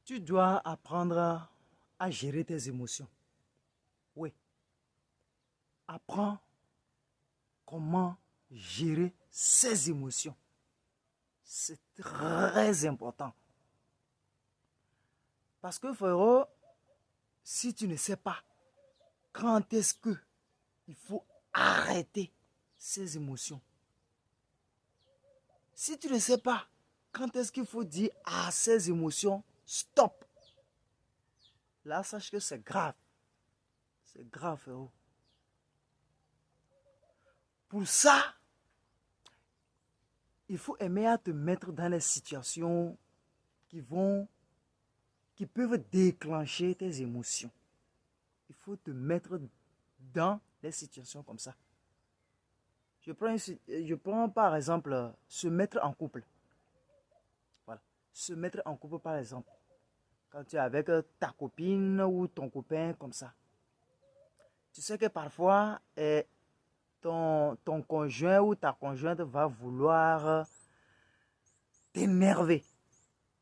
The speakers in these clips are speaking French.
Tu dois apprendre à gérer tes émotions. Oui. Apprends comment gérer ses émotions. C'est très important. Parce que, frérot, si tu ne sais pas quand est-ce que il faut arrêter ses émotions, si tu ne sais pas quand est-ce qu'il faut dire à ces émotions, stop, là, sache que c'est grave. C'est grave, frérot. Pour ça, il faut aimer à te mettre dans les situations qui peuvent déclencher tes émotions. Il faut te mettre dans les situations comme ça. Je prends par exemple se mettre en couple. Voilà. Se mettre en couple par exemple. Quand tu es avec ta copine ou ton copain comme ça. Tu sais que parfois, ton conjoint ou ta conjointe va vouloir t'énerver,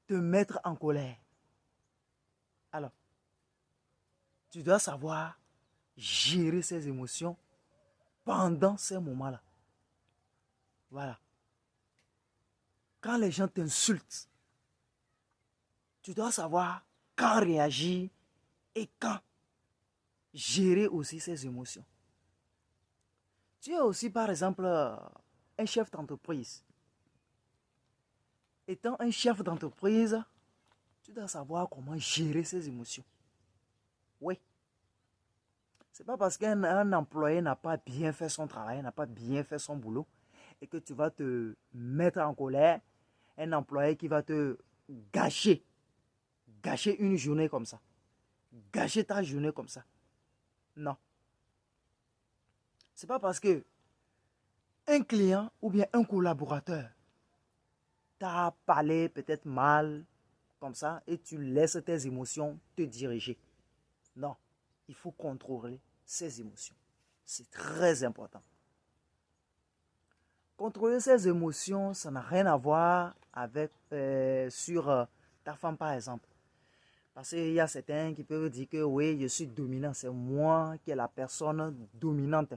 te mettre en colère. Alors, tu dois savoir gérer ses émotions pendant ces moments-là. Voilà. Quand les gens t'insultent, tu dois savoir quand réagir et quand gérer aussi ses émotions. Tu es aussi, par exemple, un chef d'entreprise. Étant un chef d'entreprise, tu dois savoir comment gérer ses émotions. Oui. C'est pas parce qu'un employé n'a pas bien fait son travail, n'a pas bien fait son boulot, et que tu vas te mettre en colère, un employé qui va te gâcher une journée comme ça, gâcher ta journée comme ça. Non. C'est pas parce que un client ou bien un collaborateur t'a parlé peut-être mal comme ça et tu laisses tes émotions te diriger. Non, il faut contrôler ses émotions. C'est très important. Contrôler ses émotions, ça n'a rien à voir avec sur ta femme par exemple. Parce qu'il y a certains qui peuvent dire que oui, je suis dominant, c'est moi qui est la personne dominante.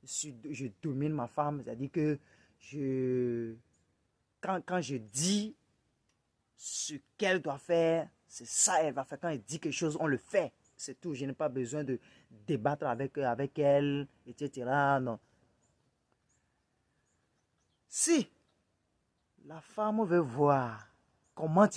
Je domine ma femme, c'est-à-dire que quand je dis ce qu'elle doit faire, c'est ça elle va faire. Quand elle dit quelque chose, on le fait. C'est tout. Je n'ai pas besoin de débattre avec elle, etc. Non. Si la femme veut voir comment tu